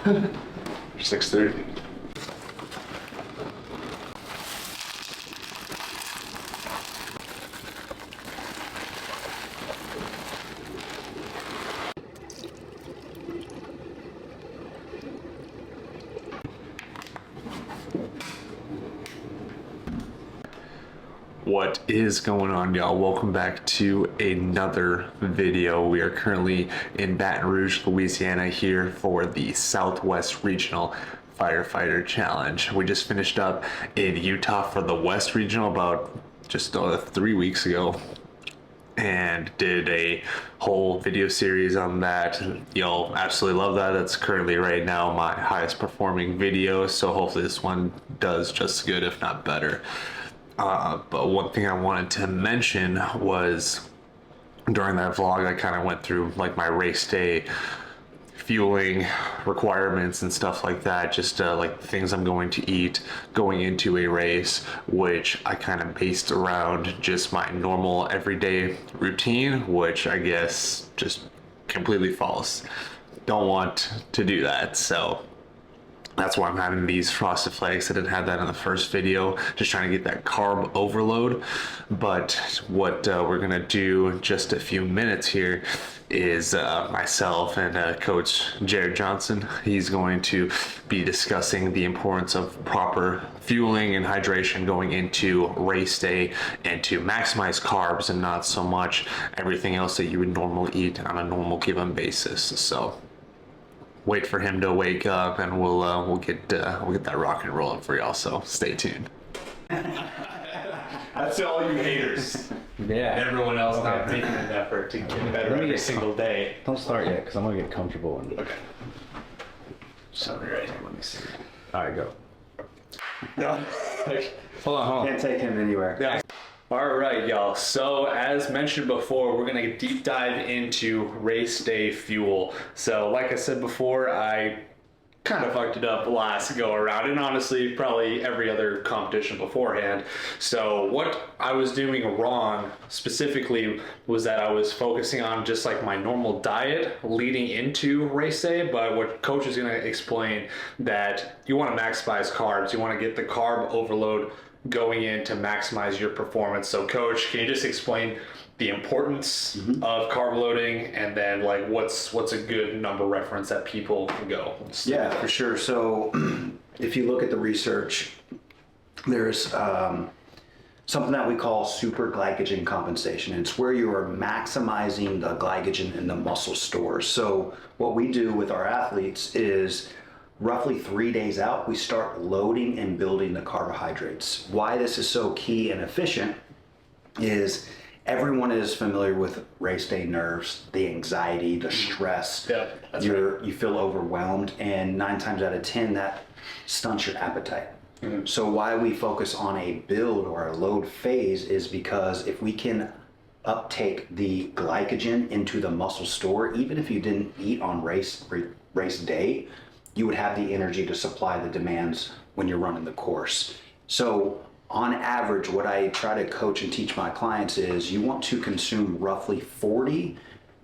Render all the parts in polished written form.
6:30. What is going on, y'all? Welcome back to another video. We are currently in Baton Rouge, Louisiana, here for the Southwest Regional Firefighter Challenge. We just finished up in Utah for the West Regional about just 3 weeks ago and did a whole video series on that. You'll absolutely love that. That's currently right now my highest performing video, so hopefully this one does just as good, if not better. But one thing I wanted to mention was during that vlog, I kind of went through like my race day fueling requirements and stuff like that, just like things I'm going to eat going into a race, which I kind of based around just my normal everyday routine, which I guess just completely false. Don't want to do that, so that's why I'm having these frosted flakes. I didn't have that in the first video, just trying to get that carb overload. But what we're gonna do just a few minutes here is myself and Coach Jared Johnson, he's going to be discussing the importance of proper fueling and hydration going into race day and to maximize carbs and not so much everything else that you would normally eat on a normal given basis. So wait for him to wake up and we'll get that rock and rolling for y'all, so stay tuned. That's all you haters. Yeah. Everyone else not making an effort to get better every single day. Don't start yet, because I'm gonna get comfortable. And Okay. So right here, let me see. all right, go. No. Hold on. Can't take him anywhere. Yeah. All right, y'all. So as mentioned before, we're gonna deep dive into race day fuel. So like I said before, I kind of fucked it up last go around, and honestly, probably every other competition beforehand. So what I was doing wrong specifically was that I was focusing on just like my normal diet leading into race day, but what Coach is gonna explain that you wanna maximize carbs, you wanna get the carb overload going in to maximize your performance. So Coach, can you just explain the importance of carb loading, and then like what's a good number reference that people can go? Yeah, for sure. So if you look at the research, there's something that we call super glycogen compensation. It's where you are maximizing the glycogen in the muscle stores. So what we do with our athletes is roughly 3 days out, we start loading and building the carbohydrates. Why this is so key and efficient is everyone is familiar with race day nerves, the anxiety, the stress. Yep, that's right. You feel overwhelmed, and 9 times out of 10, that stunts your appetite. So why we focus on a build or a load phase is because if we can uptake the glycogen into the muscle store, even if you didn't eat on race day, you would have the energy to supply the demands when you're running the course. So on average, what I try to coach and teach my clients is you want to consume roughly 40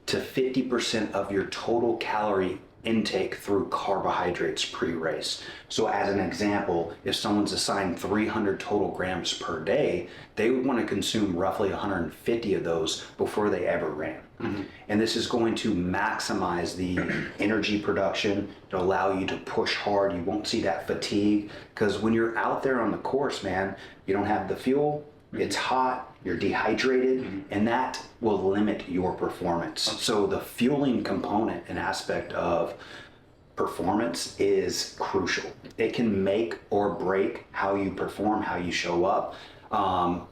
to 50% of your total calorie intake through carbohydrates pre-race. So as an example, if someone's assigned 300 total grams per day, they would want to consume roughly 150 of those before they ever ran. And this is going to maximize the energy production to allow you to push hard. You won't see that fatigue, because when you're out there on the course, man, you don't have the fuel, it's hot, you're dehydrated, and that will limit your performance. So the fueling component and aspect of performance is crucial. It can make or break how you perform, how you show up.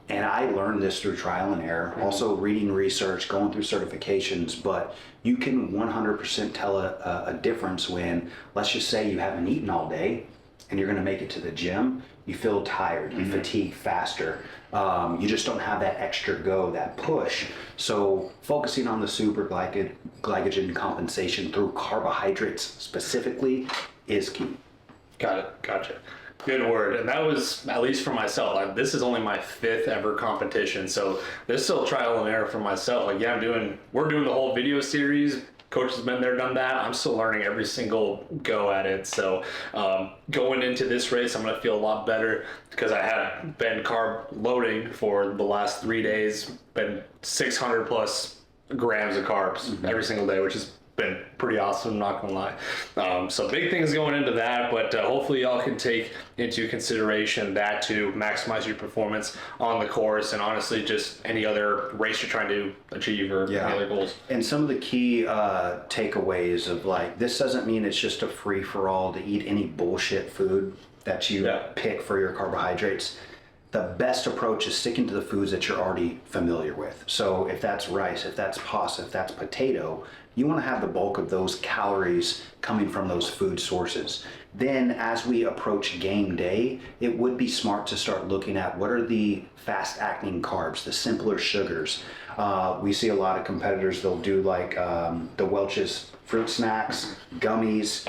And I learned this through trial and error, also reading research, going through certifications, but you can 100% tell a difference when, let's just say you haven't eaten all day and you're gonna make it to the gym, you feel tired, you fatigue faster, you just don't have that extra go, that push. So focusing on the super glycogen compensation through carbohydrates specifically is key. Got it, gotcha. Good word. And that was, at least for myself, like, this is only my 5th ever competition, so there's still trial and error for myself. Like, yeah, we're doing the whole video series Coach has been there, done that. I'm still learning every single go at it. So going into this race, I'm going to feel a lot better because I have been carb loading for the last 3 days, been 600 plus grams of carbs every single day, which has been pretty awesome, not gonna lie. So big things going into that, but hopefully y'all can take into consideration that to maximize your performance on the course, and honestly just any other race you're trying to achieve or any other goals. And some of the key takeaways of like, this doesn't mean it's just a free for all to eat any bullshit food that you pick for your carbohydrates. The best approach is sticking to the foods that you're already familiar with. So if that's rice, if that's pasta, if that's potato, you want to have the bulk of those calories coming from those food sources. Then as we approach game day, it would be smart to start looking at what are the fast acting carbs, the simpler sugars. We see a lot of competitors, they'll do like the Welch's fruit snacks, gummies.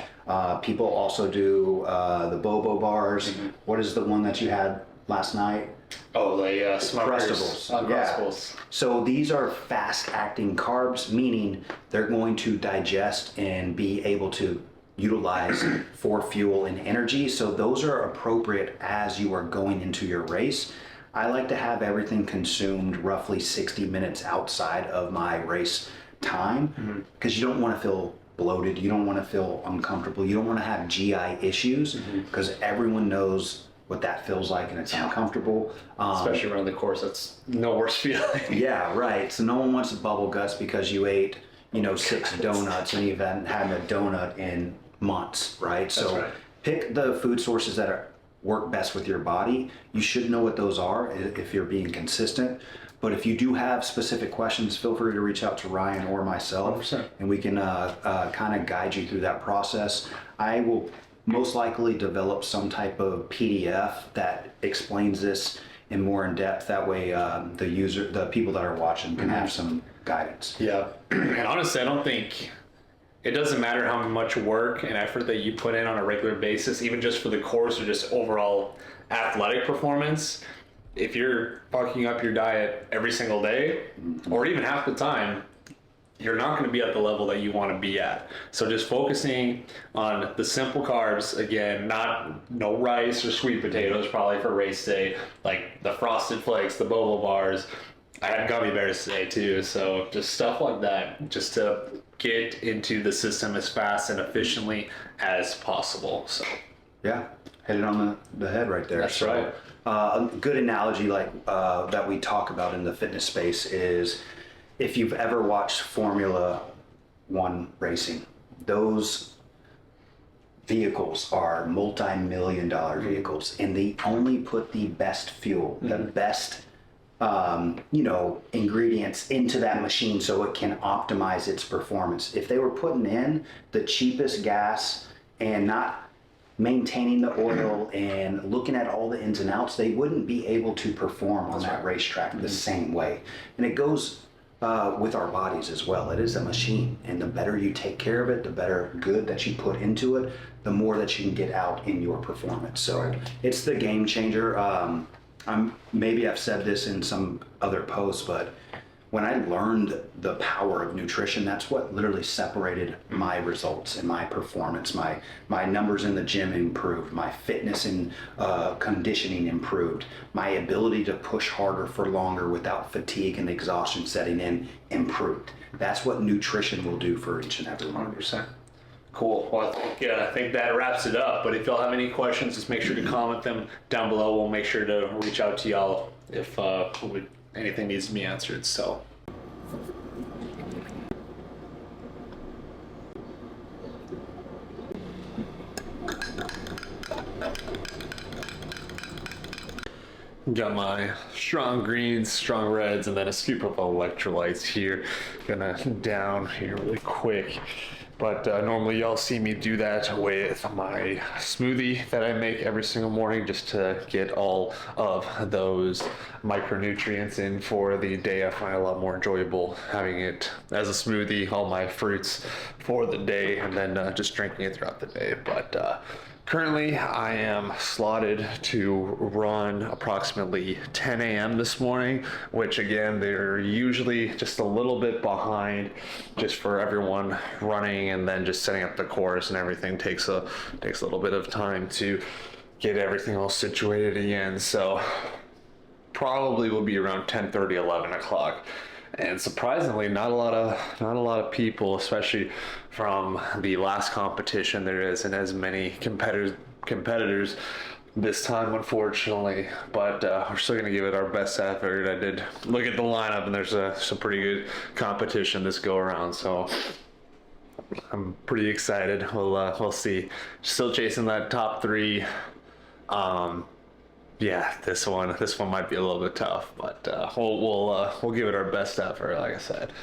People also do the Bobo bars. What is the one that you had last night? Oh, the Smuckers. Uncrustables. So these are fast-acting carbs, meaning they're going to digest and be able to utilize for fuel and energy. So those are appropriate as you are going into your race. I like to have everything consumed roughly 60 minutes outside of my race time because you don't want to feel bloated, you don't want to feel uncomfortable, you don't want to have GI issues because everyone knows what that feels like and it's uncomfortable. Especially around the course, that's no worse feeling. Yeah, right. So no one wants to bubble guts because you ate, 6 donuts and you haven't had a donut in months, right? So pick the food sources that work best with your body. You should know what those are if you're being consistent. But if you do have specific questions, feel free to reach out to Ryan or myself 100%. And we can kind of guide you through that process. I will most likely develop some type of PDF that explains this in more in depth. That way the people that are watching can have some guidance. Yeah. And honestly, I don't think it doesn't matter how much work and effort that you put in on a regular basis, even just for the course or just overall athletic performance. If you're fucking up your diet every single day or even half the time, you're not going to be at the level that you want to be at. So just focusing on the simple carbs, again, no rice or sweet potatoes probably for race day, like the Frosted Flakes, the Bobo bars. I had gummy bears today too, so just stuff like that, just to get into the system as fast and efficiently as possible. So yeah, hit it on the head right there. That's right. A good analogy that we talk about in the fitness space is if you've ever watched Formula One racing, those vehicles are multi-million-dollar vehicles, and they only put the best fuel, the best ingredients into that machine so it can optimize its performance. If they were putting in the cheapest gas and not maintaining the oil and looking at all the ins and outs, they wouldn't be able to perform on that racetrack the same way. And it goes with our bodies as well. It is a machine, and the better you take care of it, the better good that you put into it, the more that you can get out in your performance. So it's the game changer. Maybe I've said this in some other posts, but when I learned the power of nutrition, that's what literally separated my results and my performance. My numbers in the gym improved, my fitness and conditioning improved, my ability to push harder for longer without fatigue and exhaustion setting in improved. That's what nutrition will do for each and every one. 100%. Cool. Well, I think that wraps it up. But if y'all have any questions, just make sure to comment them down below. We'll make sure to reach out to y'all if anything needs to be answered. So. Got my strong greens, strong reds, and then a scoop of electrolytes here. Gonna down here really quick. But normally y'all see me do that with my smoothie that I make every single morning just to get all of those micronutrients in for the day. I find it a lot more enjoyable having it as a smoothie, all my fruits for the day, and then just drinking it throughout the day. But Currently, I am slotted to run approximately 10 a.m. this morning, which again, they're usually just a little bit behind just for everyone running, and then just setting up the course and everything takes a little bit of time to get everything all situated again. So probably will be around 10:30, 11 o'clock. And surprisingly, not a lot of people, especially from the last competition. There isn't as many competitors this time, unfortunately. But we're still gonna give it our best effort. I did look at the lineup, and there's some pretty good competition this go around. So I'm pretty excited. We'll see. Still chasing that top 3. Yeah, this one might be a little bit tough, but we'll give it our best effort, like I said.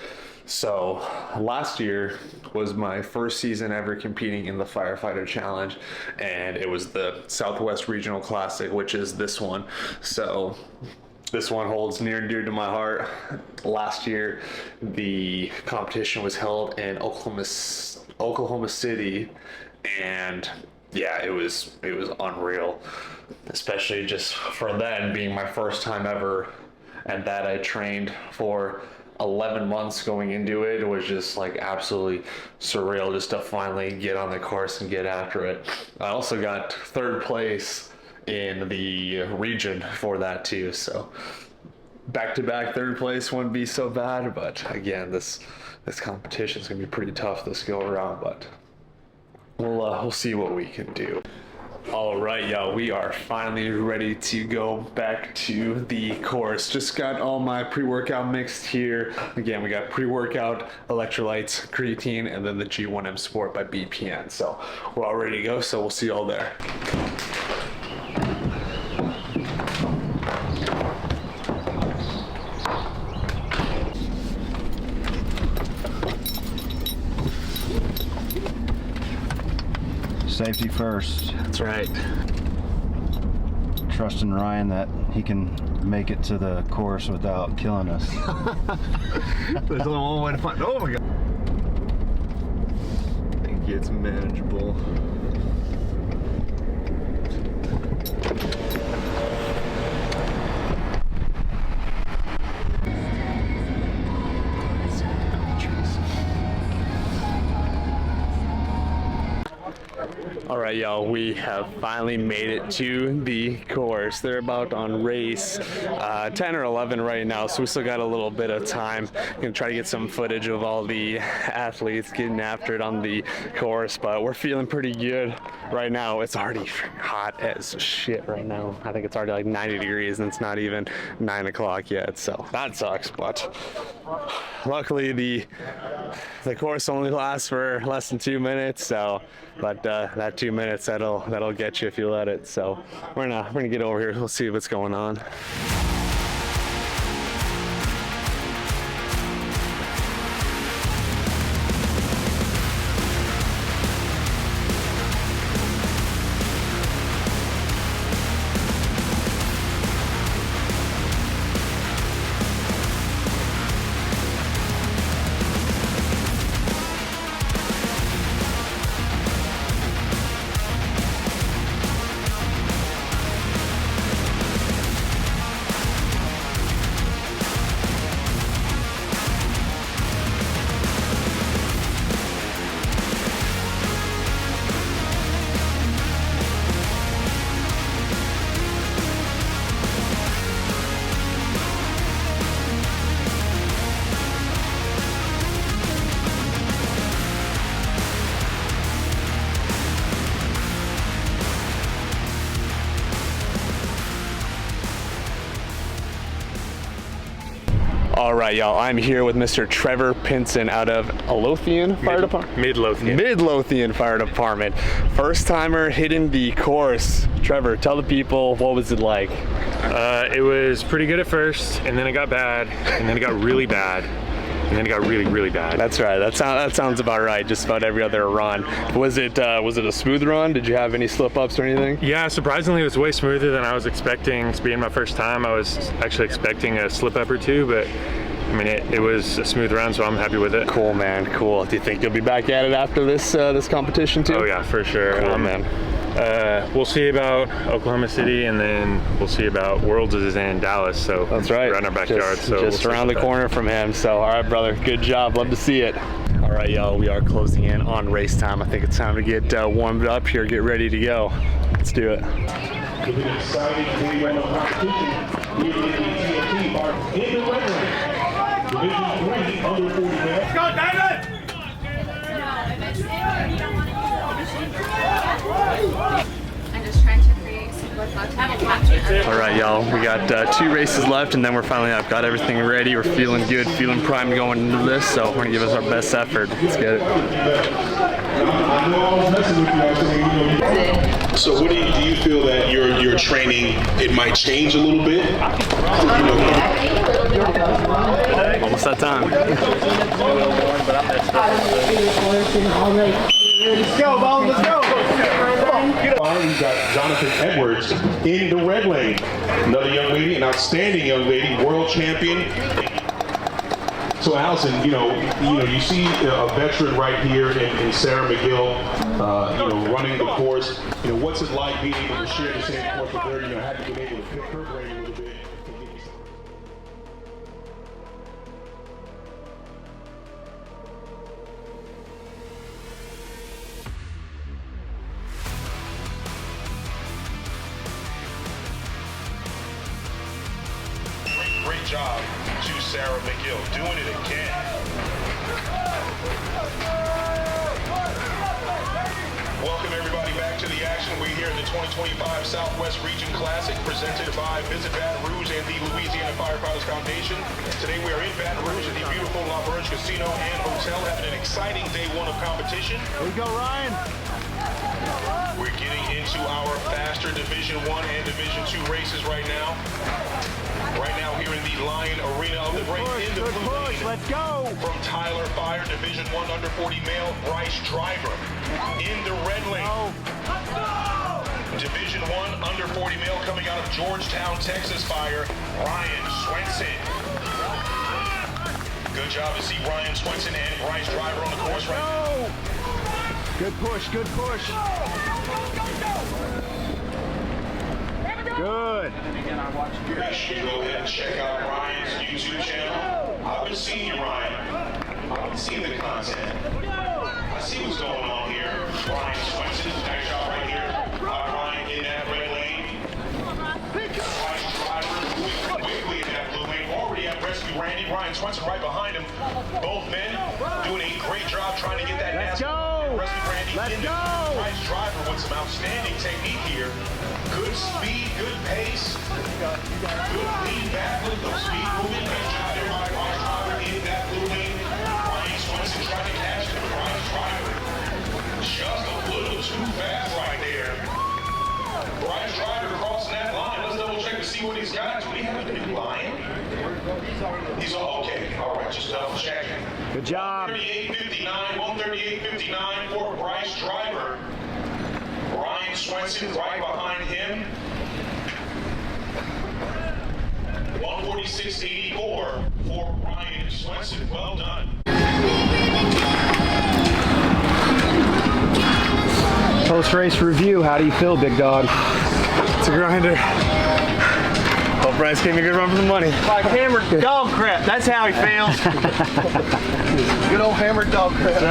So last year was my first season ever competing in the Firefighter Challenge, and it was the Southwest Regional Classic, which is this one. So this one holds near and dear to my heart. Last year, the competition was held in Oklahoma City, and yeah, it was unreal, especially just for then being my first time ever, and that I trained for 11 months going into it. It was just like absolutely surreal just to finally get on the course and get after it. I also got 3rd place in the region for that too, so back-to-back 3rd place wouldn't be so bad. But again, this competition is gonna be pretty tough this go around, but we'll see what we can do. All right, y'all, we are finally ready to go back to the course. Just got all my pre-workout mixed here. Again, we got pre-workout, electrolytes, creatine, and then the G1M Sport by BPN. So we're all ready to go, so we'll see y'all there. Safety first. That's right. Trusting Ryan that he can make it to the course without killing us. There's only one way to find. Oh my god. I think it's manageable. All right, y'all, we have finally made it to the course. They're about on race 10 or 11 right now, so we still got a little bit of time. Gonna try to get some footage of all the athletes getting after it on the course, but we're feeling pretty good right now. It's already hot as shit right now. I think it's already like 90 degrees and it's not even 9 o'clock yet, so that sucks. But luckily the course only lasts for less than 2 minutes, so but that 2 minutes that'll get you if you let it. So we're gonna get over here. We'll see what's going on. All right, y'all, I'm here with Mr. Trevor Pinson out of Lothian Fire Department? Midlothian. Midlothian Fire Department. First timer hitting the course. Trevor, tell the people, what was it like? It was pretty good at first, and then it got bad, and then it got really bad, and then it got really, really bad. That's right. That sounds about right. Just about every other run. Was it a smooth run? Did you have any slip ups or anything? Yeah, surprisingly, it was way smoother than I was expecting. It's being my first time. I was actually expecting a slip up or two, but I mean, it was a smooth run, so I'm happy with it. Cool, man. Cool. Do you think you'll be back at it after this competition too? Oh yeah, for sure. Cool, man. We'll see about Oklahoma City, and then we'll see about Worlds is in Dallas. So That's right. Right in our backyard. Just, so just we'll see around the about that. corner from him. So, all right, brother. Good job. Love to see it. All right, y'all, we are closing in on race time. I think it's time to get warmed up here, get ready to go. Let's do it. It's an exciting day one of competition here in the TNT Park in the Redlands. Division 3 under 40 minutes. Let's go, Diamond! I'm just trying to create some attachment. All right, y'all, we got 2 races left, and then I've got everything ready. We're feeling good, feeling primed going into this, so we're gonna give us our best effort. Let's get it. So what do you feel that your training, it might change a little bit? Almost that time. Let's go, Ball, let's go! We've got Jonathan Edwards in the red lane. Another young lady, an outstanding young lady, world champion. So Allison, you see a veteran right here in Sarah McGill, running the course. What's it like being able to share the same course with her? Have you been able to pick her brain a little bit? Great job to Sarah McGill, doing it again. Welcome everybody back to the action. We're here at the 2025 Southwest Regional Classic, presented by Visit Baton Rouge and the Louisiana Firefighters Foundation. Today we are in Baton Rouge at the beautiful La Berge Casino and Hotel, having an exciting day one of competition. Here we go, Ryan. We're getting into our faster Division 1 and Division 2 races right now. Right now here in the Lion Arena of the race in the blue lane. Let's go. From Tyler Fire, Division 1 under 40 male, Bryce Driver. In the red lane. Division 1 under 40 male coming out of Georgetown, Texas Fire, Ryan Swenson. Good job to see Ryan Swenson and Bryce Driver on the course right now. Good push, good push. Good. Make sure you go ahead and check out Ryan's YouTube channel. I've been seeing you, Ryan. I've been seeing the content. I see what's going on here. Ryan Swenson, nice job right here. Ryan in that red lane. Bryce Driver moving quickly in that blue lane. Already at rescue Randy. Ryan Swenson right behind him. Both men doing a great job trying to get that rescue Randy in there. Bryce Driver with some outstanding technique here. Good speed, good pace, good lead back with no speed moving. Nice job there by Bryce Driver in that blue lane. Ryan Swenson trying to catch him. Bryce Driver just a little too fast right there. Bryce Driver crossing that line. Let's double check to see what he's got. Do we have a new line? He's all okay. All right, just double checking. Good job. 138.59 for Bryce Driver. Ryan Swenson right behind him. 146.84 for Ryan Swenson. Well done. Post-race review. How do you feel, big dog? It's a grinder. Hope Bryce gave me a good run for the money. Like hammered dog crap. That's how he feels. Good old hammered dog crap.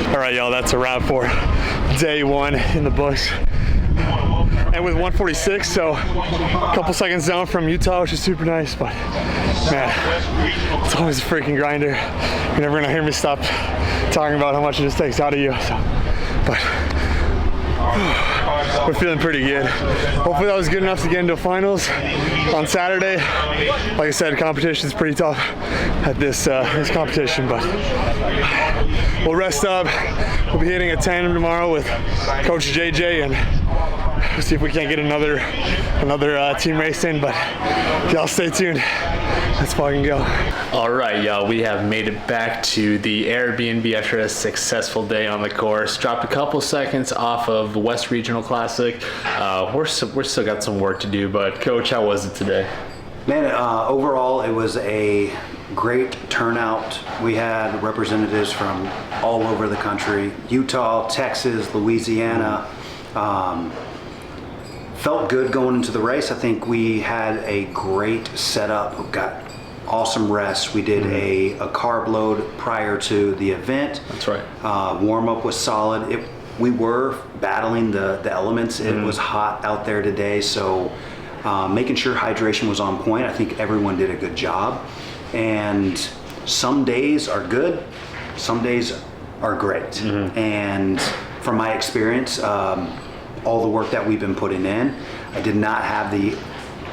All right, y'all, that's a wrap for day 1 in the books. And with 146, so a couple seconds down from Utah, which is super nice, but man, it's always a freaking grinder. You're never gonna hear me stop talking about how much it just takes out of you, so, but we're feeling pretty good. Hopefully that was good enough to get into finals on Saturday. Like I said, competition's pretty tough at this competition, but we'll rest up. We'll be hitting a tandem tomorrow with Coach JJ, and we'll see if we can't get another team race in, but y'all stay tuned. Let's fucking go. All right, y'all, we have made it back to the Airbnb after a successful day on the course. Dropped a couple seconds off of West Regional Classic. We're still got some work to do, but Coach, how was it today? Man, overall, it was a great turnout. We had representatives from all over the country, Utah, Texas, Louisiana, felt good going into the race. I think we had a great setup, got awesome rest. We did a carb load prior to the event. That's right. Warm up was solid. We were battling the elements. It was hot out there today, so making sure hydration was on point. I think everyone did a good job. And some days are good, some days are great. And from my experience, all the work that we've been putting in, I did not have the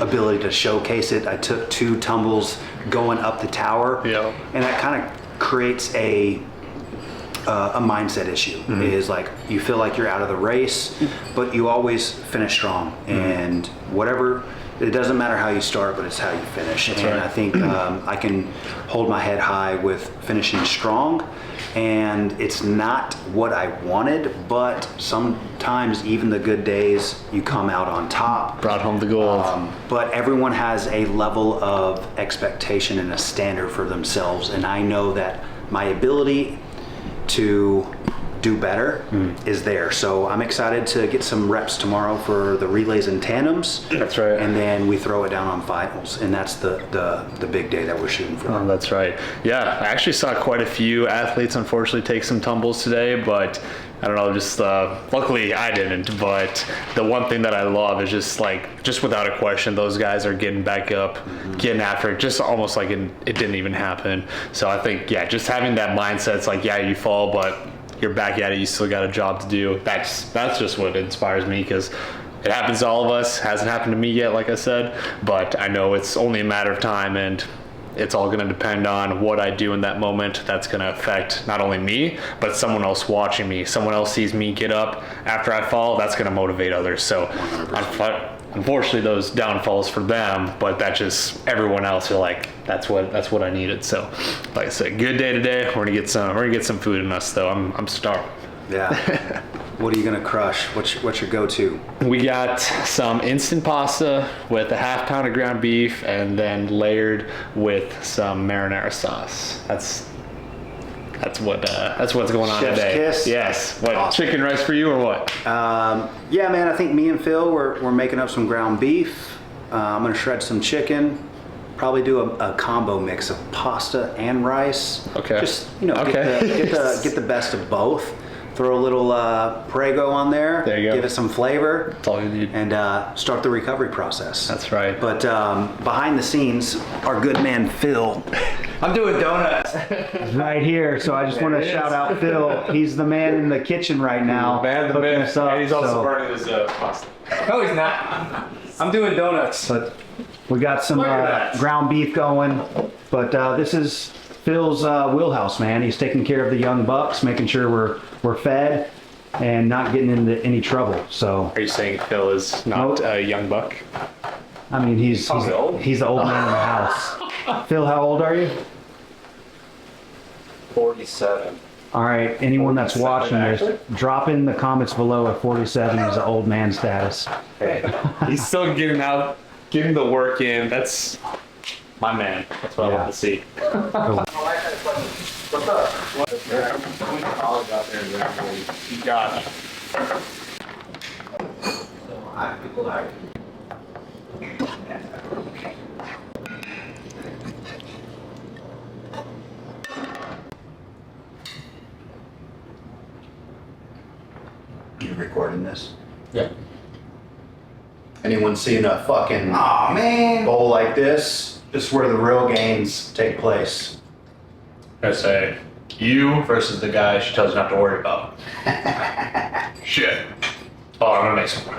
ability to showcase it. I took 2 tumbles going up the tower, and that kind of creates a mindset issue. Is like you feel like you're out of the race, but you always finish strong. And whatever, it doesn't matter how you start, but it's how you finish. That's and right. I think I can hold my head high with finishing strong. And it's not what I wanted, but sometimes even the good days, you come out on top. Brought home the gold. But everyone has a level of expectation and a standard for themselves. And I know that my ability to do better is there. So I'm excited to get some reps tomorrow for the relays and tandems. That's right. And then we throw it down on finals, and that's the big day that we're shooting for. Oh, that's right. Yeah, I actually saw quite a few athletes unfortunately take some tumbles today, but I don't know, just luckily I didn't. But the one thing that I love is just without a question, those guys are getting back up, getting after it, just almost like it didn't even happen. So I think, yeah, just having that mindset, it's like, yeah, you fall, but you're back at it, you still got a job to do. That's just what inspires me, because it happens to all of us. Hasn't happened to me yet, like I said, but I know it's only a matter of time, and it's all going to depend on what I do in that moment. That's going to affect not only me, but someone else watching me. Someone else sees me get up after I fall, that's going to motivate others. So unfortunately, those downfalls for them, but that just everyone else are like, that's what I needed. So like I said, good day today. We're gonna get some food in us though. I'm starving. Yeah. What are you gonna crush? What's your go-to? We got some instant pasta with a ½ pound of ground beef, and then layered with some marinara sauce. That's what's going on Chef's today. kiss? Yes. What, Awesome. Chicken rice for you or what? Yeah, man. I think me and Phil we're making up some ground beef. I'm gonna shred some chicken. Probably do a combo mix of pasta and rice. Okay. Just Okay. get the best of both. Throw a little Prego on there. There you go. Give it some flavor. That's all you need. And start the recovery process. That's right. But behind the scenes, our good man Phil. I'm doing donuts. Right here, so I just want to shout out Phil. He's the man in the kitchen right now. hooking us up, And he's also so- burning his pasta. No, he's not. I'm doing donuts. But we got some Look at that. ground beef going. But this is Phil's wheelhouse, man. He's taking care of the young bucks, making sure we're fed and not getting into any trouble. So Are you saying Phil is not Nope. a young buck? I mean, he's the old man in the house. Phil, how old are you? 47. All right, anyone that's watching this, drop in the comments below if 47 is an old man status. He's still getting the work in. That's my man. That's what I love to see. Gosh. You recording this? Yeah. Anyone seen a fucking bowl like this? This is where the real gains take place. I say you versus the guy she tells you not to worry about. Shit. Oh, I'm gonna make some.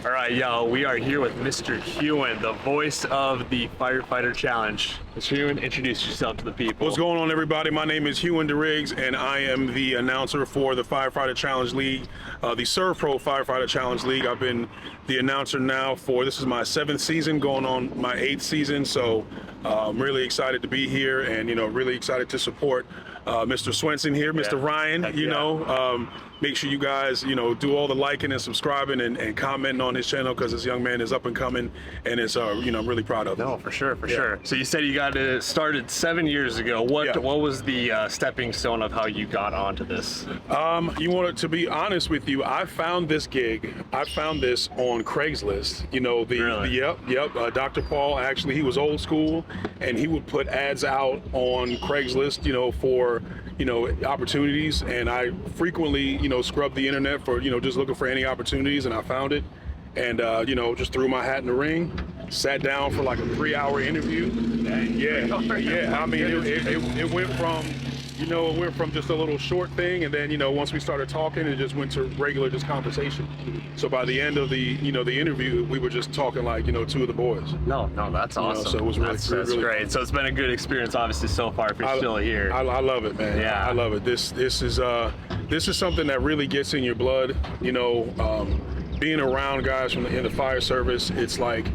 All right, y'all, we are here with Mr. Hewen, the voice of the Firefighter Challenge. Mr. Hewen, introduce yourself to the people. What's going on, everybody? My name is Hewen DeRiggs, and I am the announcer for the Firefighter Challenge League, the Serve Pro Firefighter Challenge League. I've been the announcer now this is my 7th season, going on my 8th season, so I'm really excited to be here and, really excited to support Mr. Swenson here, Mr. Ryan, make sure you guys, do all the liking and subscribing and commenting on his channel, because this young man is up and coming, and it's, I'm really proud of him. No, for sure. So you said you got it started 7 years ago. What Yeah. was the stepping stone of how you got onto this? To be honest with you, I found this gig. I found this on Craigslist. You know, yep. Dr. Paul, actually, he was old school, and he would put ads out on Craigslist, you know, for, you know, opportunities. And I frequently, you know, scrubbed the internet for, you know, just looking for any opportunities, and I found it. And, you know, just threw my hat in the ring, sat down for like a 3-hour interview. Yeah. I mean, it went from, you know, it went from just a little short thing, and then, you know, once we started talking, it just went to regular just conversation. So by the end of the, you know, the interview, we were just talking like, you know, two of the boys. No, that's awesome. You know, so it was really, that's really great. So it's been a good experience, obviously, so far. If you're still here, I love it, man. Yeah, I love it. This is something that really gets in your blood. You know, being around guys in the fire service, it's like,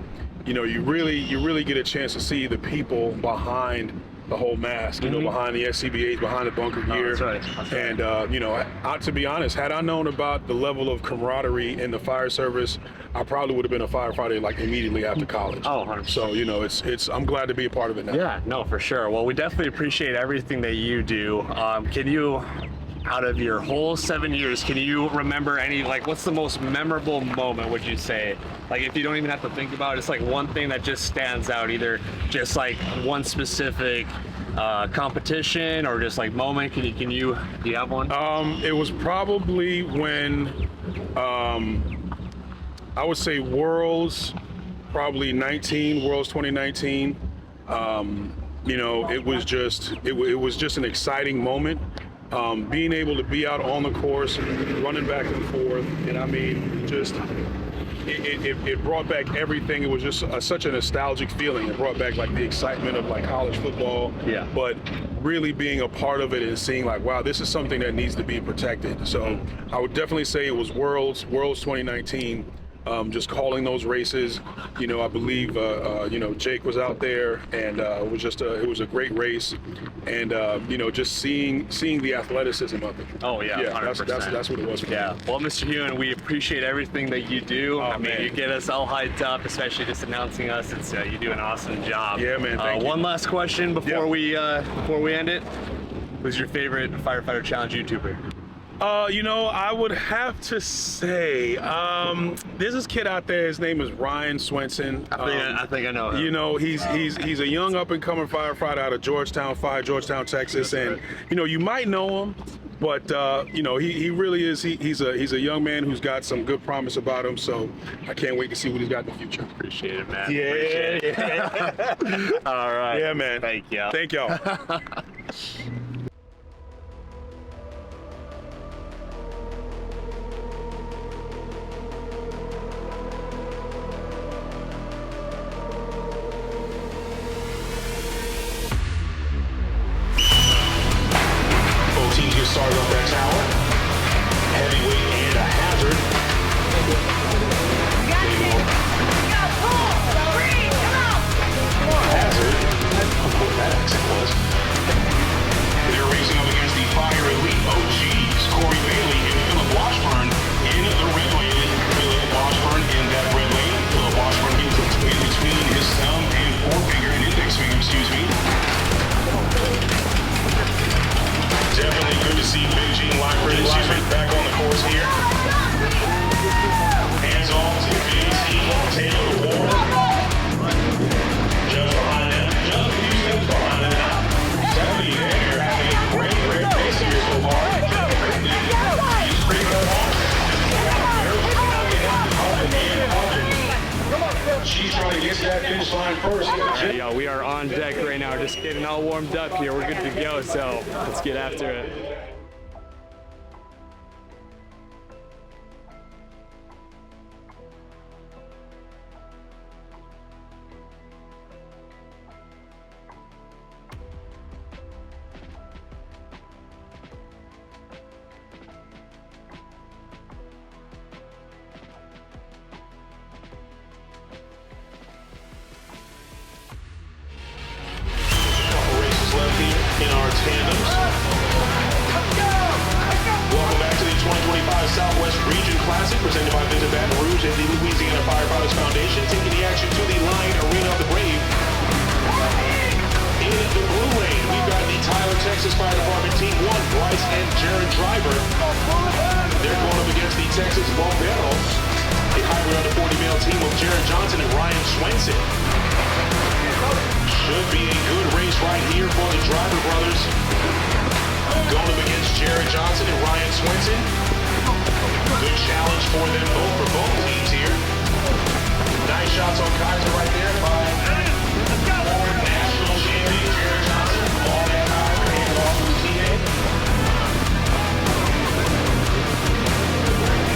you know, you really get a chance to see the people behind the whole mask, you know, behind the SCBAs, behind the bunker gear. That's right. And, you know, to be honest, had I known about the level of camaraderie in the fire service, I probably would have been a firefighter like immediately after college. Oh, 100%. So, you know, I'm glad to be a part of it now. Yeah, no, for sure. Well, we definitely appreciate everything that you do. Can you, out of your whole 7 years, can you remember any, like, what's the most memorable moment, would you say? Like, if you don't even have to think about it, it's like one thing that just stands out, either just like one specific competition or just like moment. Do you have one? It was probably when, I would say Worlds 2019. You know, it was just an exciting moment. Being able to be out on the course, running back and forth, and I mean, just it brought back everything. It was just such a nostalgic feeling. It brought back like the excitement of like college football. Yeah. But really being a part of it and seeing like, wow, this is something that needs to be protected. So I would definitely say it was Worlds 2019. Just calling those races, you know, I believe, you know, Jake was out there, and it was a great race, and you know, just seeing the athleticism of it. Oh yeah, 100%. That's what it was for me. Yeah. Well, Mr. Hewen, we appreciate everything that you do. I mean, man. you get us all hyped up, especially just announcing us. It's you do an awesome job. Yeah, man. Thank you. One last question before we end it. Who's your favorite Firefighter Challenge YouTuber? You know, I would have to say, there's this kid out there. His name is Ryan Swenson. I think I know him. You know, he's a young up and coming firefighter out of Georgetown, Texas, and you know, you might know him, but you know, he really is. He's a young man who's got some good promise about him. So I can't wait to see what he's got in the future. Appreciate it, man. Yeah. All right. Yeah, man. Thank you. Thank y'all. Started up that tower. Heavyweight and a hazard. Hazard. I don't know what that accent was. They're racing up against the Fire Elite OGs, Corey Bailey and Philip Washburn in the red lane. Philip Washburn in that red lane. Philip Washburn in between his thumb and forefinger and index finger, excuse me. Definitely good to see Big Gene Lockridge back on the course here. Hands off to BC, Taylor Ward. Just behind them, just a few steps behind them now. 70 there, having a great pace here so far. He's pretty good off. She's trying to get to that finish line first. Yeah, we are on deck right now, just getting all warmed up here. We're good to go, so let's get after it. In our tandems. Welcome back to the 2025 Southwest Regional Classic, presented by Baton Rouge and the Louisiana Firefighters Foundation, taking the action to the Lion Arena of the Brave. and Jared Driver. They're going up against the Texas Bomberos, a hybrid under 40 male team of Jared Johnson and Ryan Swenson. Should be a good race right here for the Driver brothers. Going up against Jared Johnson and Ryan Swenson. Good challenge for them both, for both teams here. Nice shots on Kaiser right there by former national champion Jared Johnson. All that Kaiser and off to his teammate.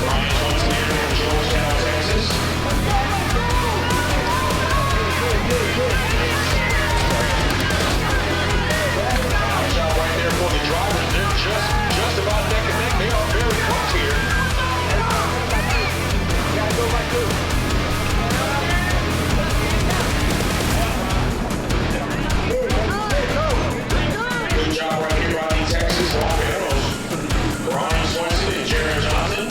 Ryan Swenson here from Georgetown, Texas. Nice shot right there for the Drivers. They're just about neck and neck. They are very close here. Gotta go right through. Good job right here by the Texas Bomberos. Ryan Swenson and Jared Johnson.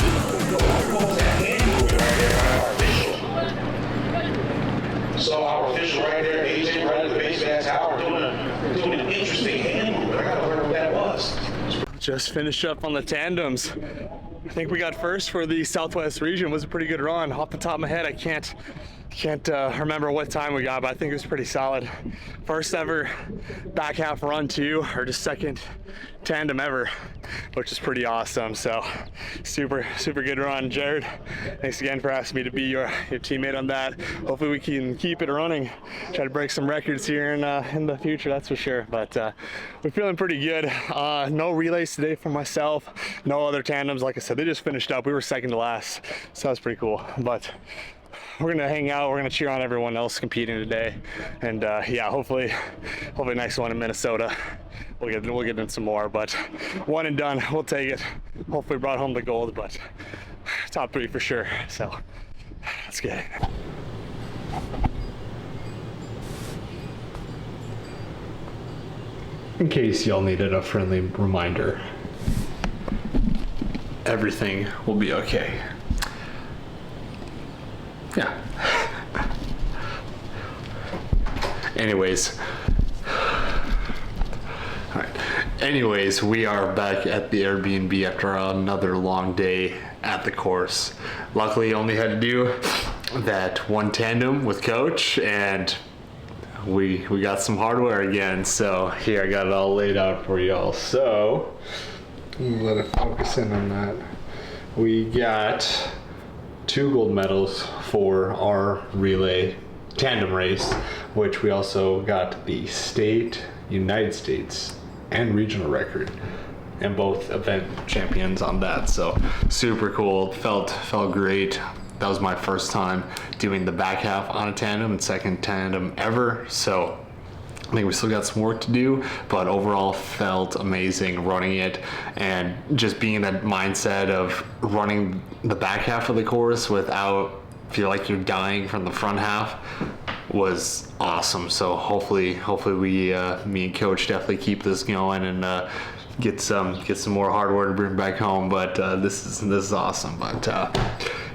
That hand movement right there by our official. So our official right there, AJ, right at the base of that tower, doing an interesting hand movement. I gotta learn what that was. Just finished up on the tandems. I think we got first for the Southwest region. It was a pretty good run. Off the top of my head, I can't remember what time we got, but I think it was pretty solid. First ever back half run too, or just second tandem ever, which is pretty awesome. So super good run. Jared, thanks again for asking me to be your teammate on that. Hopefully we can keep it running, try to break some records here in the future, that's for sure. But we're feeling pretty good. No relays today for myself, no other tandems. Like I said, they just finished up. We were second to last, so that was pretty cool. But we're gonna hang out, we're gonna cheer on everyone else competing today, and yeah, hopefully next one in Minnesota we'll get in some more, but one and done, we'll take it. Hopefully brought home the gold, but top 3 for sure. So let's get it. In case y'all needed a friendly reminder, everything will be okay. Yeah. Anyways. Alright. Anyways, we are back at the Airbnb after another long day at the course. Luckily, only had to do that one tandem with Coach, and we got some hardware again. So here, I got it all laid out for y'all. So let it focus in on that. We got 2 gold medals for our relay tandem race, which we also got the state, United States, and regional record, and both event champions on that. So super cool. Felt great. That was my first time doing the back half on a tandem and second tandem ever. So I think we still got some work to do, but overall felt amazing running it, and just being in that mindset of running the back half of the course without feel like you're dying from the front half was awesome. So hopefully we, me and Coach, definitely keep this going and get some more hardware to bring back home. But this is awesome. But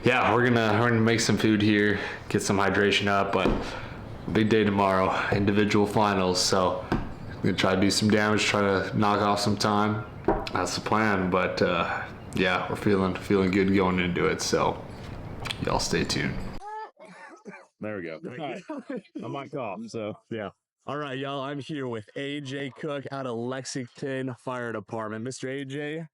yeah, we're gonna make some food here, get some hydration up, but big day tomorrow, individual finals, so I'm gonna try to do some damage, try to knock off some time. That's the plan. But yeah, we're feeling good going into it, so y'all stay tuned. There we go. All right. I'm mic off, so yeah. All right, y'all, I'm here with AJ Cook out of Lexington Fire Department. Mr. AJ,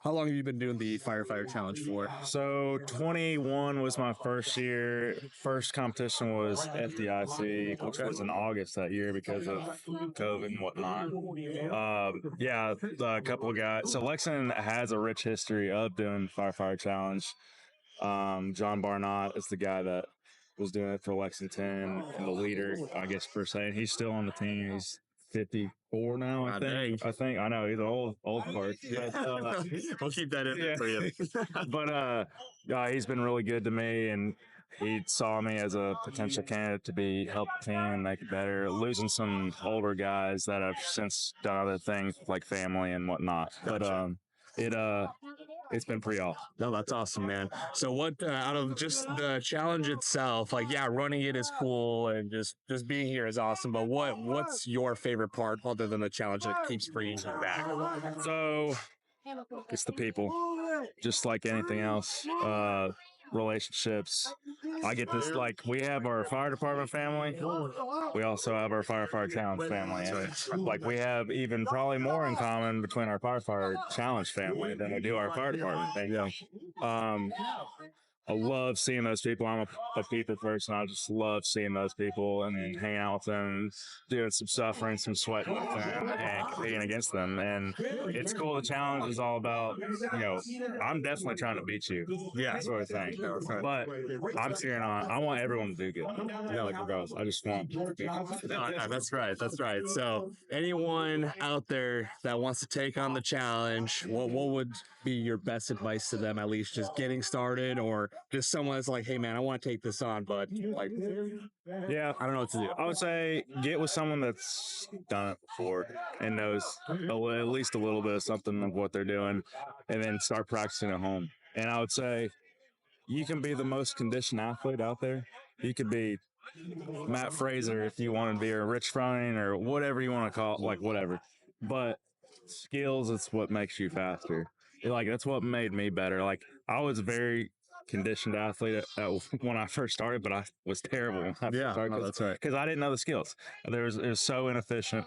how long have you been doing the Firefighter Challenge for? So 21 was my first year. First competition was FDIC, which was in August that year because of COVID and whatnot. Yeah, a couple of guys. So Lexington has a rich history of doing Firefighter Challenge. John Barnott is the guy that was doing it for Lexington and the leader, I guess, per se. And he's still on the team. He's 54 now, I think. I know he's an old part. We'll keep that in there for you. But he's been really good to me, and he saw me as a potential candidate to help the team and make it better. Losing some older guys that have since done other things like family and whatnot. But it's been pretty awesome. No, that's awesome, man. So what, out of just the challenge itself, like, yeah, running it is cool and just being here is awesome, but what's your favorite part other than the challenge that keeps bringing you back? So It's the people, just like anything else. Relationships. I get this, like, we have our fire department family. We also have our firefighter challenge family. And like, we have even probably more in common between our firefighter challenge family than we do our fire department thing. I love seeing those people. I'm a people person. I just love seeing those people and hanging out with them, doing some suffering, some sweating with them, and competing against them. And it's cool. The challenge is all about, I'm definitely trying to beat you. Yeah, sort of thing. But I'm cheering on. I want everyone to do good. Like regardless. I just want. That's right. That's right. So, anyone out there that wants to take on the challenge, what would be your best advice to them? At least just getting started, or just someone that's like, hey man, I want to take this on, but like, yeah, I don't know what to do. I would say get with someone that's done it before and knows at least a little bit of something of what they're doing, and then start practicing at home. And I would say you can be the most conditioned athlete out there. You could be Matt Fraser if you want to be, or Rich Froning, or whatever you want to call it, like whatever. But skills is what makes you faster. Like, that's what made me better. Like, I was very conditioned athlete when I first started, but I was terrible when I first started. That's right. Because I didn't know the skills. It was so inefficient.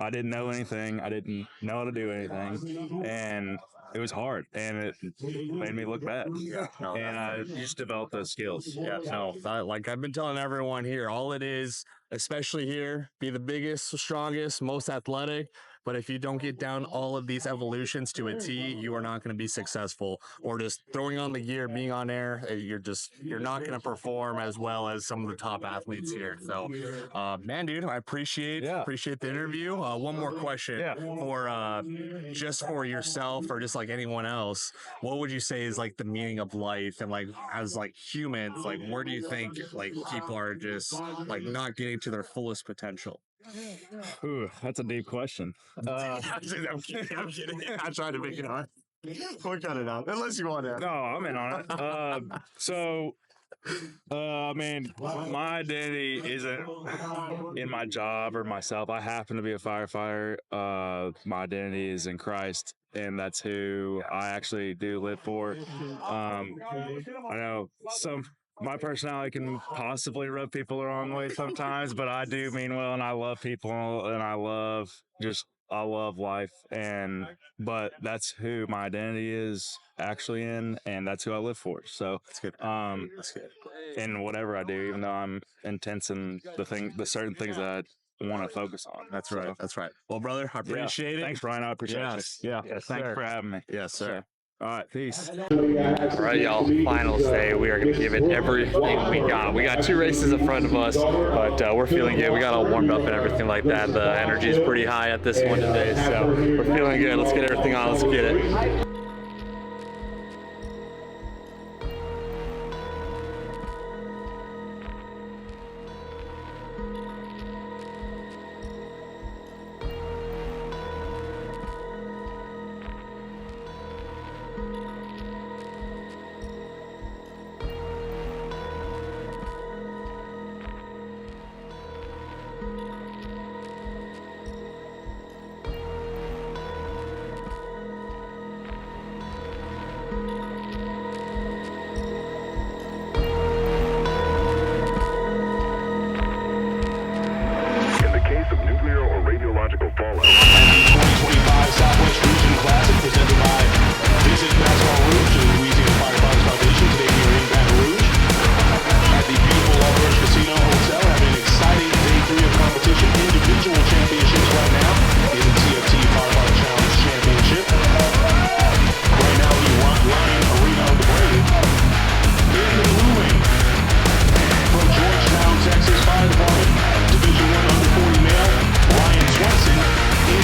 I didn't know anything. I didn't know how to do anything. And it was hard, and it made me look bad. And I just developed those skills. Yeah, no, like I've been telling everyone here, all it is, especially here, be the biggest, strongest, most athletic. But if you don't get down all of these evolutions to a T, you are not going to be successful. Or just throwing on the gear, being on air, you're not going to perform as well as some of the top athletes here. So, man, dude, I appreciate the interview. One more question for just for yourself or just like anyone else. What would you say is like the meaning of life, and like as like humans, like where do you think like people are just like not getting to their fullest potential? Ooh, that's a deep question. I'm kidding. I'm trying to make it hard. We'll cut it out, unless you want to. No, I'm in on it. I mean, my identity isn't in my job or myself. I happen to be a firefighter. My identity is in Christ, and that's who I actually do live for. I know my personality can possibly rub people the wrong way sometimes, but I do mean well, and I love people, and I love life, but that's who my identity is actually in, and that's who I live for. So That's good. in whatever I do, even though I'm intense in the certain things that I want to focus on. That's right. That's right. Well, brother, I appreciate it. Thanks, Brian. I appreciate it. Yeah. Yes, thanks for having me. Yes, sir. All right, peace. All right, y'all, finals day. We are going to give it everything we got. We got 2 races in front of us, but we're feeling good. We got all warmed up and everything like that. The energy is pretty high at this one today, so we're feeling good. Let's get everything on. Let's get it. Fallout. 2025 Southwest Regional Classic presented by Visit Baton Rouge and Louisiana Firefighters Foundation. Today we are in Baton Rouge at the beautiful Southwest Casino Hotel, having an exciting day 3 of competition. Individual championships right now in the TFT Firefighter Challenge Championship. Right now the Ryan Arena of the Brave. In the blue wing from Georgetown, Texas Fire Department, Division I under 40 male, Ryan Swenson. In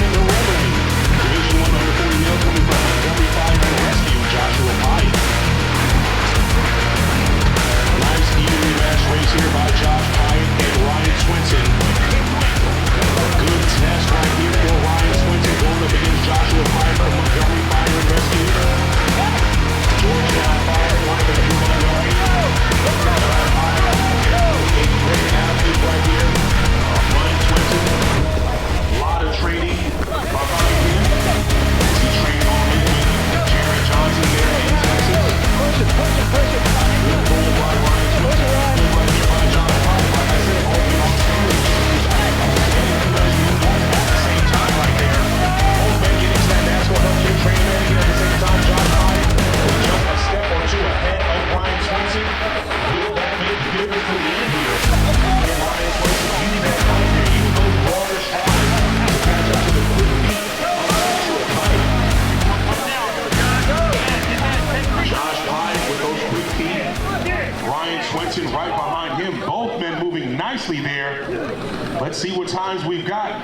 Let's see what times we've got.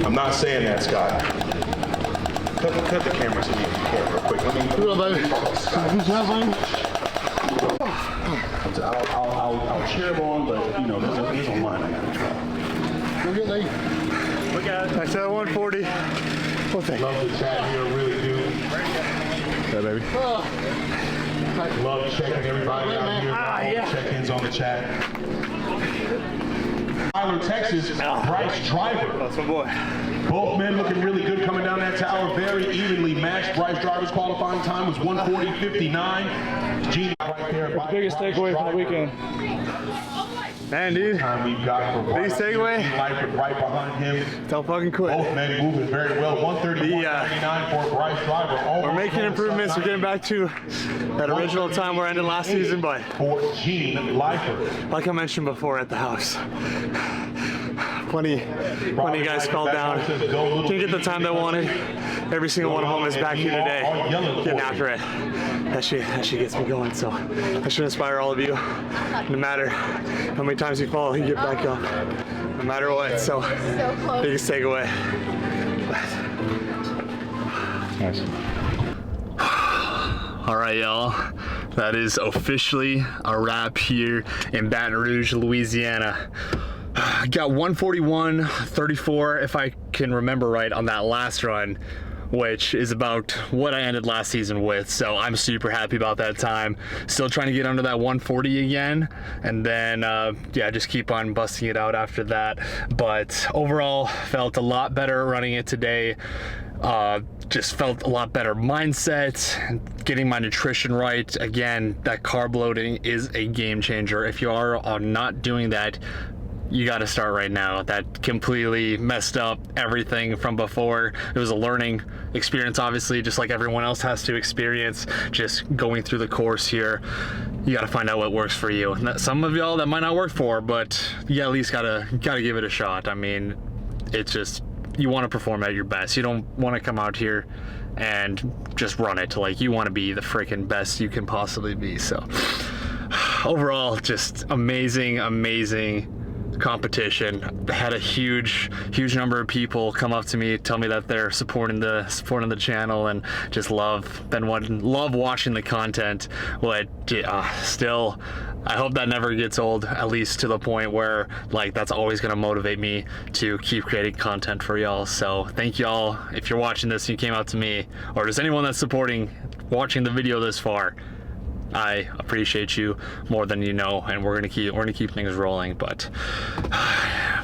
I'm not saying that, Scott. Cut the camera to me if you can real quick. I'll cheer them on, but you know, there's a line I gotta draw. Look at it. I said 140. Well, thank you. Love the chat here, really do. Yeah, baby. Love checking everybody out here. Yeah. Check-ins on the chat. Tyler, Texas, Bryce Driver. That's my boy. Both men looking really good coming down that tower, very evenly matched. Bryce Driver's qualifying time was 1:40.59. Gene right there. What's the biggest takeaway from the weekend? Man, dude. Time we've got for Biggest takeaway? Lifer right behind him. Don't fucking quit. Both men moving very well. 1:30.99 for Bryce Driver. We're making improvements. We're getting back to that original time where I ended last season, but for Gene Lifer. like I mentioned before at the house, plenty of guys called down. Didn't get the time they wanted. Every single one of them is back here today, getting after it. That shit gets me going. So that should inspire all of you. No matter how many times you fall, you get back up. No matter what. So biggest takeaway. Nice. All right, y'all. That is officially a wrap here in Baton Rouge, Louisiana. Got 141.34, if I can remember right, on that last run, which is about what I ended last season with. So I'm super happy about that time. Still trying to get under that 140 again, and then yeah, just keep on busting it out after that. But overall, felt a lot better running it today. Just felt a lot better mindset, getting my nutrition right. Again, that carb loading is a game changer. If you are not doing that, you got to start right now. That completely messed up everything from before. It was a learning experience, obviously, just like everyone else has to experience, just going through the course here. You got to find out what works for you. Some of y'all that might not work for, but you at least gotta give it a shot. I mean, it's just, you want to perform at your best. You don't want to come out here and just run it. Like, you want to be the freaking best you can possibly be. So overall, just amazing competition. Had a huge number of people come up to me, tell me that they're supporting the channel, and just love watching the content. But still, I hope that never gets old, at least to the point where, like, that's always going to motivate me to keep creating content for y'all. So thank y'all. If you're watching this and you came out to me, or just anyone that's watching the video this far, I appreciate you more than you know, and we're gonna keep things rolling. But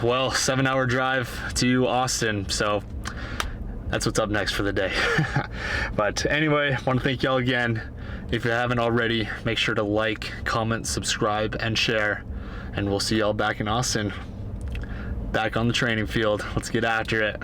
well, 7-hour drive to Austin, so that's what's up next for the day. But anyway, I want to thank y'all again. If you haven't already, make sure to like, comment, subscribe, and share, and we'll see y'all back in Austin, back on the training field. Let's get after it.